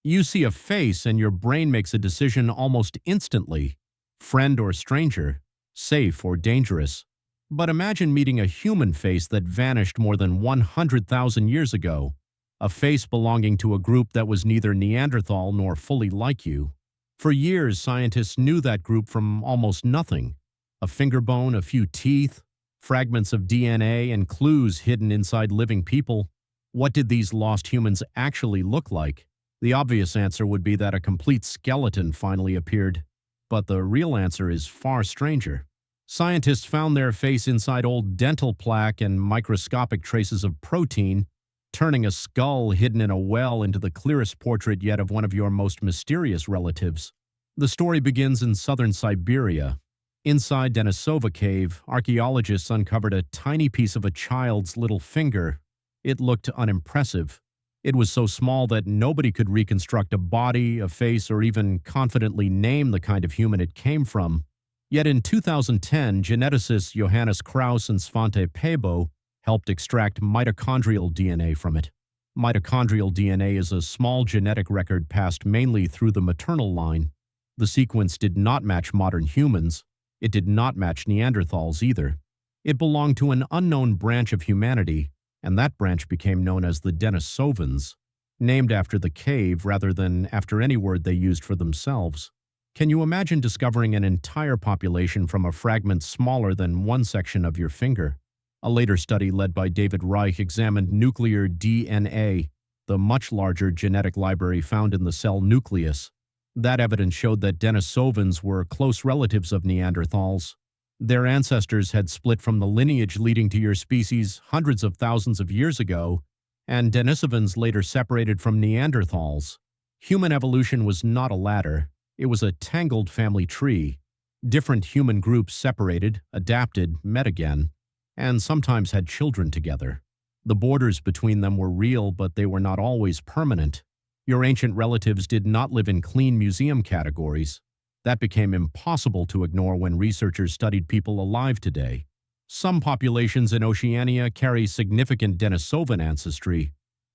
You see a face and your brain makes a decision almost instantly: friend or stranger, safe or dangerous. But imagine meeting a human face that vanished more than 100,000 years ago, a face belonging to a group that was neither Neanderthal nor fully like you. For years, scientists knew that group from almost nothing: a finger bone, a few teeth, fragments of DNA, and clues hidden inside living people. What did these lost humans actually look like? The obvious answer would be that a complete skeleton finally appeared. But the real answer is far stranger. Scientists found their face inside old dental plaque and microscopic traces of protein, turning a skull hidden in a well into the clearest portrait yet of one of your most mysterious relatives. The story begins in southern Siberia. Inside Denisova Cave, archaeologists uncovered a tiny piece of a child's little finger. It looked unimpressive. It was so small that nobody could reconstruct a body, a face, or even confidently name the kind of human it came from. Yet in 2010, geneticists Johannes Krauss and Svante Pääbo helped extract mitochondrial DNA from it. Mitochondrial DNA is a small genetic record passed mainly through the maternal line. The sequence did not match modern humans. It did not match Neanderthals either. It belonged to an unknown branch of humanity, and that branch became known as the Denisovans, named after the cave rather than after any word they used for themselves. Can you imagine discovering an entire population from a fragment smaller than one section of your finger? A later study led by David Reich examined nuclear DNA, the much larger genetic library found in the cell nucleus. That evidence showed that Denisovans were close relatives of Neanderthals. Their ancestors had split from the lineage leading to your species hundreds of thousands of years ago, and Denisovans later separated from Neanderthals. Human evolution was not a ladder. It was a tangled family tree. Different human groups separated, adapted, met again, and sometimes had children together. The borders between them were real, but they were not always permanent. Your ancient relatives did not live in clean museum categories. That became impossible to ignore when researchers studied people alive today. Some populations in Oceania carry significant Denisovan ancestry.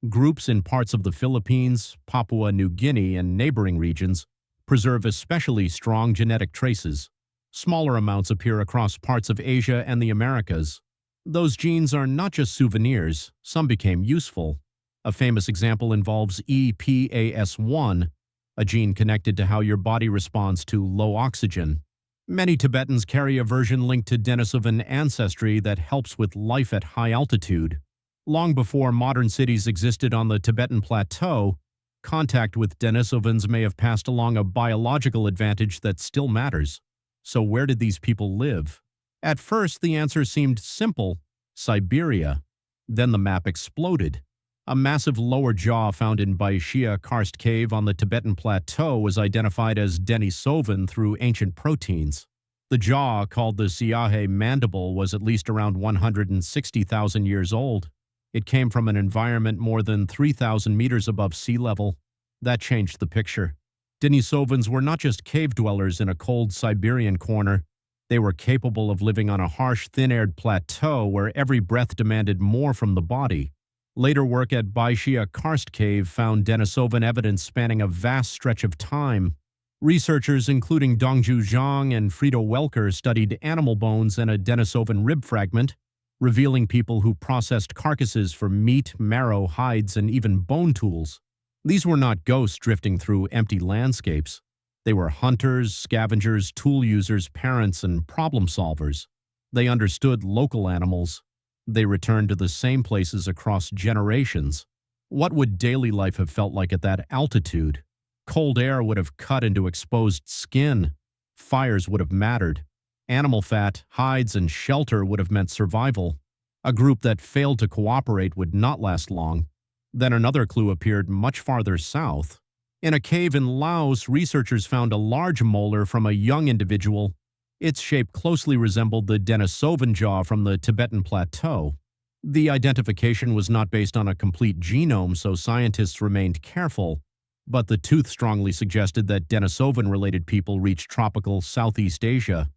Groups in parts of the Philippines, Papua New Guinea, and neighboring regions preserve especially strong genetic traces. Smaller amounts appear across parts of Asia and the Americas. Those genes are not just souvenirs, some became useful. A famous example involves EPAS1, a gene connected to how your body responds to low oxygen. Many Tibetans carry a version linked to Denisovan ancestry that helps with life at high altitude. Long before modern cities existed on the Tibetan Plateau, contact with Denisovans may have passed along a biological advantage that still matters. So where did these people live? At first, the answer seemed simple: Siberia. Then the map exploded. A massive lower jaw found in Baishia Karst Cave on the Tibetan Plateau was identified as Denisovan through ancient proteins. The jaw, called the Siahe mandible, was at least around 160,000 years old. It came from an environment more than 3,000 meters above sea level. That changed the picture. Denisovans were not just cave dwellers in a cold Siberian corner. They were capable of living on a harsh, thin-aired plateau where every breath demanded more from the body. Later work at Baishia Karst Cave found Denisovan evidence spanning a vast stretch of time. Researchers including Dongju Zhang and Frida Welker studied animal bones and a Denisovan rib fragment, revealing people who processed carcasses for meat, marrow, hides, and even bone tools. These were not ghosts drifting through empty landscapes. They were hunters, scavengers, tool users, parents, and problem solvers. They understood local animals. They returned to the same places across generations. What would daily life have felt like at that altitude? Cold air would have cut into exposed skin. Fires would have mattered. Animal fat, hides, and shelter would have meant survival. A group that failed to cooperate would not last long. Then another clue appeared much farther south. In a cave in Laos, researchers found a large molar from a young individual. Its shape closely resembled the Denisovan jaw from the Tibetan Plateau. The identification was not based on a complete genome, so scientists remained careful. But the tooth strongly suggested that Denisovan-related people reached tropical Southeast Asia.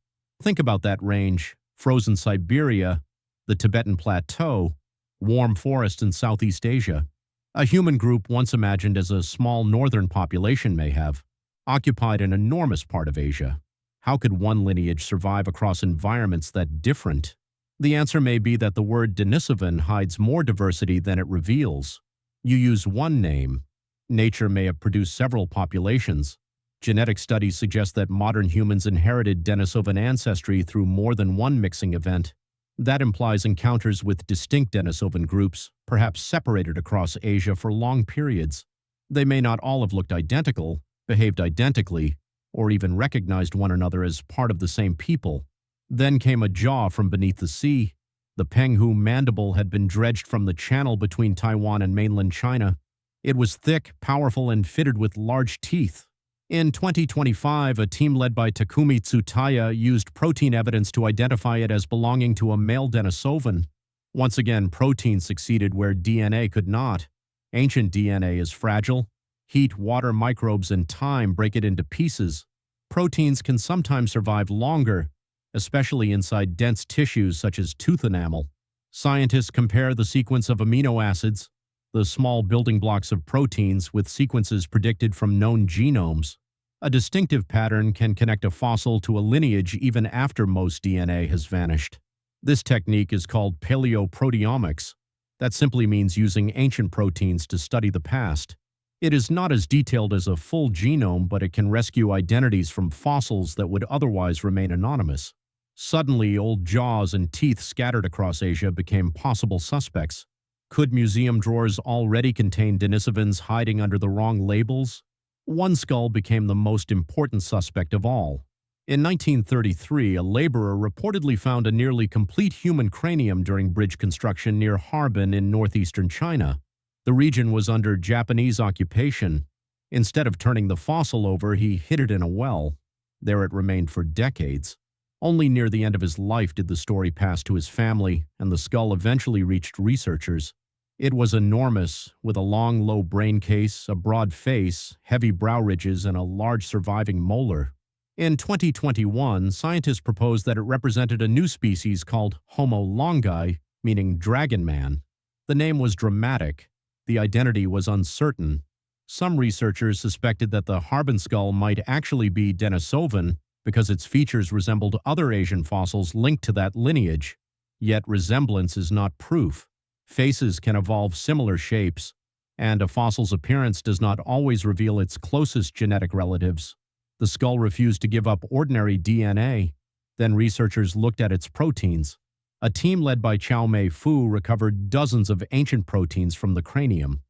Think about that range: frozen Siberia, the Tibetan Plateau, warm forests in Southeast Asia. A human group once imagined as a small northern population may have occupied an enormous part of Asia. How could one lineage survive across environments that different? The answer may be that the word Denisovan hides more diversity than it reveals. You use one name. Nature may have produced several populations. Genetic studies suggest that modern humans inherited Denisovan ancestry through more than one mixing event. That implies encounters with distinct Denisovan groups, perhaps separated across Asia for long periods. They may not all have looked identical, behaved identically, or even recognized one another as part of the same people. Then came a jaw from beneath the sea. The Penghu mandible had been dredged from the channel between Taiwan and mainland China. It was thick, powerful, and fitted with large teeth. In 2025, a team led by Takumi Tsutaya used protein evidence to identify it as belonging to a male Denisovan. Once again, protein succeeded where DNA could not. Ancient DNA is fragile. Heat, water, microbes, and time break it into pieces. Proteins can sometimes survive longer, especially inside dense tissues such as tooth enamel. Scientists compare the sequence of amino acids, the small building blocks of proteins, with sequences predicted from known genomes. A distinctive pattern can connect a fossil to a lineage even after most DNA has vanished. This technique is called paleoproteomics. That simply means using ancient proteins to study the past. It is not as detailed as a full genome, but it can rescue identities from fossils that would otherwise remain anonymous. Suddenly, old jaws and teeth scattered across Asia became possible suspects. Could museum drawers already contain Denisovans hiding under the wrong labels? One skull became the most important suspect of all. In 1933, a laborer reportedly found a nearly complete human cranium during bridge construction near Harbin in northeastern China. The region was under Japanese occupation. Instead of turning the fossil over, he hid it in a well. There it remained for decades. Only near the end of his life did the story pass to his family, and the skull eventually reached researchers. It was enormous, with a long, low brain case, a broad face, heavy brow ridges, and a large surviving molar. In 2021, scientists proposed that it represented a new species called Homo longi, meaning dragon man. The name was dramatic. The identity was uncertain. Some researchers suspected that the Harbin skull might actually be Denisovan because its features resembled other Asian fossils linked to that lineage. Yet resemblance is not proof. Faces can evolve similar shapes, and a fossil's appearance does not always reveal its closest genetic relatives. The skull refused to give up ordinary DNA. Then researchers looked at its proteins. A team led by Chao Mei Fu recovered dozens of ancient proteins from the cranium.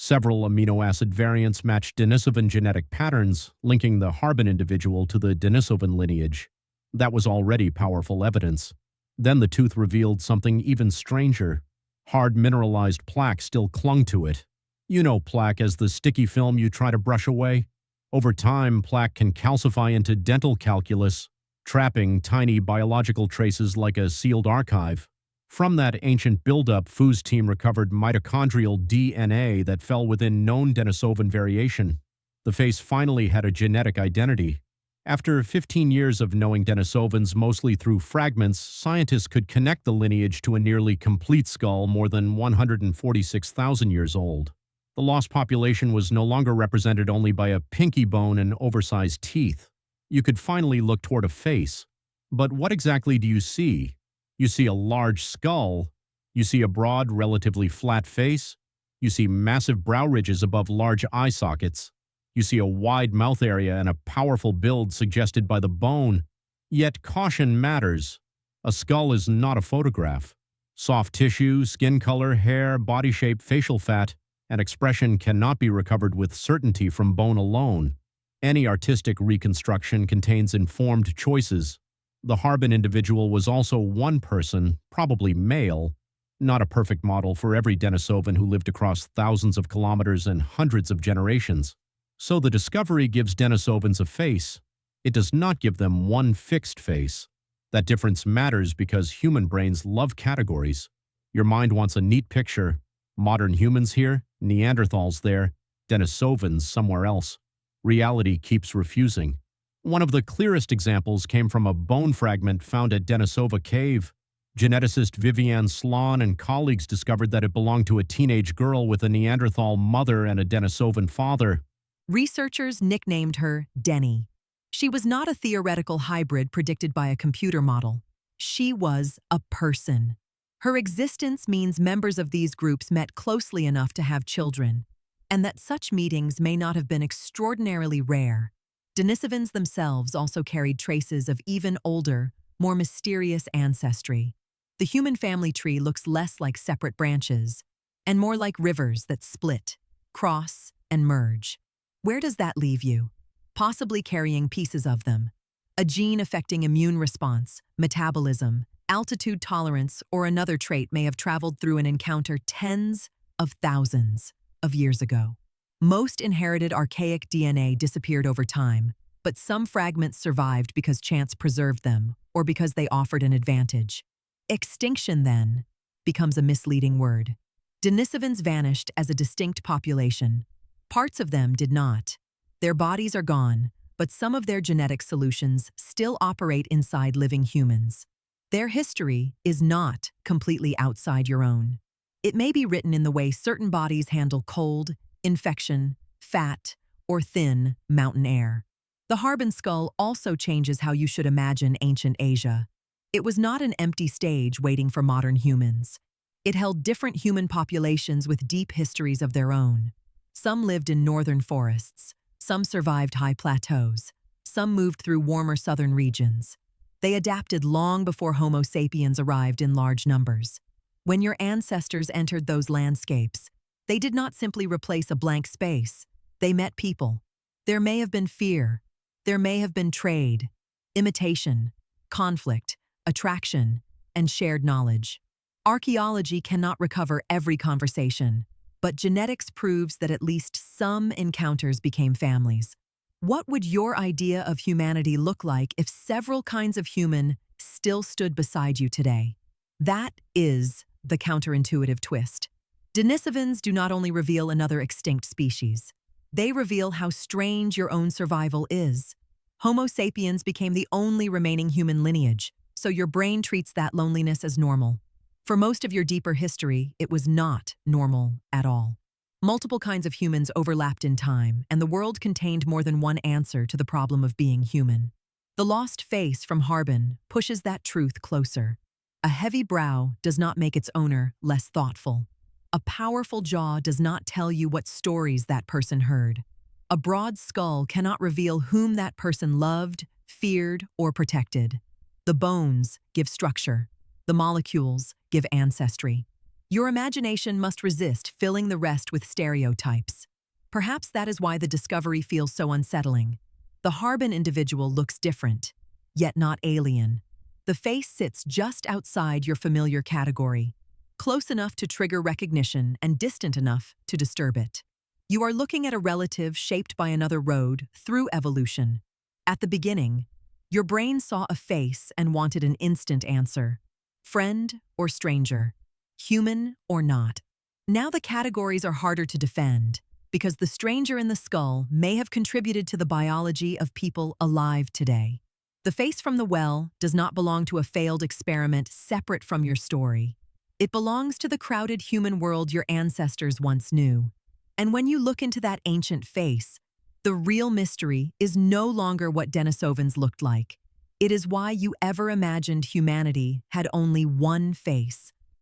Several amino acid variants matched Denisovan genetic patterns, linking the Harbin individual to the Denisovan lineage. That was already powerful evidence. Then the tooth revealed something even stranger. Hard mineralized plaque still clung to it. You know plaque as the sticky film you try to brush away. Over time, plaque can calcify into dental calculus, trapping tiny biological traces like a sealed archive. From that ancient buildup, Fu's team recovered mitochondrial DNA that fell within known Denisovan variation. The face finally had a genetic identity. After 15 years of knowing Denisovans mostly through fragments, scientists could connect the lineage to a nearly complete skull more than 146,000 years old. The lost population was no longer represented only by a pinky bone and oversized teeth. You could finally look toward a face. But what exactly do you see? You see a large skull. You see a broad, relatively flat face. You see massive brow ridges above large eye sockets. You see a wide mouth area and a powerful build suggested by the bone. Yet caution matters. A skull is not a photograph. Soft tissue, skin color, hair, body shape, facial fat, and expression cannot be recovered with certainty from bone alone. Any artistic reconstruction contains informed choices. The Harbin individual was also one person, probably male, not a perfect model for every Denisovan who lived across thousands of kilometers and hundreds of generations. So the discovery gives Denisovans a face. It does not give them one fixed face. That difference matters because human brains love categories. Your mind wants a neat picture. Modern humans here, Neanderthals there, Denisovans somewhere else. Reality keeps refusing. One of the clearest examples came from a bone fragment found at Denisova Cave. Geneticist Viviane Sloan and colleagues discovered that it belonged to a teenage girl with a Neanderthal mother and a Denisovan father. Researchers nicknamed her Denny. She was not a theoretical hybrid predicted by a computer model. She was a person. Her existence means members of these groups met closely enough to have children, and that such meetings may not have been extraordinarily rare. Denisovans themselves also carried traces of even older, more mysterious ancestry. The human family tree looks less like separate branches and more like rivers that split, cross, and merge. Where does that leave you? Possibly carrying pieces of them. A gene affecting immune response, metabolism, altitude tolerance, or another trait may have traveled through an encounter tens of thousands of years ago. Most inherited archaic DNA disappeared over time, but some fragments survived because chance preserved them or because they offered an advantage. Extinction, then, becomes a misleading word. Denisovans vanished as a distinct population. Parts of them did not. Their bodies are gone, but some of their genetic solutions still operate inside living humans. Their history is not completely outside your own. It may be written in the way certain bodies handle cold, infection, fat, or thin mountain air. The Harbin skull also changes how you should imagine ancient Asia. It was not an empty stage waiting for modern humans. It held different human populations with deep histories of their own. Some lived in northern forests. Some survived high plateaus. Some moved through warmer southern regions. They adapted long before Homo sapiens arrived in large numbers. When your ancestors entered those landscapes, they did not simply replace a blank space. They met people. There may have been fear. There may have been trade, imitation, conflict, attraction, and shared knowledge. Archaeology cannot recover every conversation, but genetics proves that at least some encounters became families. What would your idea of humanity look like if several kinds of human still stood beside you today? That is the counterintuitive twist. Denisovans do not only reveal another extinct species, they reveal how strange your own survival is. Homo sapiens became the only remaining human lineage, so your brain treats that loneliness as normal. For most of your deeper history, it was not normal at all. Multiple kinds of humans overlapped in time, and the world contained more than one answer to the problem of being human. The lost face from Harbin pushes that truth closer. A heavy brow does not make its owner less thoughtful. A powerful jaw does not tell you what stories that person heard. A broad skull cannot reveal whom that person loved, feared, or protected. The bones give structure. The molecules give ancestry. Your imagination must resist filling the rest with stereotypes. Perhaps that is why the discovery feels so unsettling. The Harbin individual looks different, yet not alien. The face sits just outside your familiar category, close enough to trigger recognition and distant enough to disturb it. You are looking at a relative shaped by another road through evolution. At the beginning, your brain saw a face and wanted an instant answer. Friend or stranger, human or not. Now the categories are harder to defend because the stranger in the skull may have contributed to the biology of people alive today. The face from the well does not belong to a failed experiment separate from your story. It belongs to the crowded human world your ancestors once knew. And when you look into that ancient face, the real mystery is no longer what Denisovans looked like. It is why you ever imagined humanity had only one face.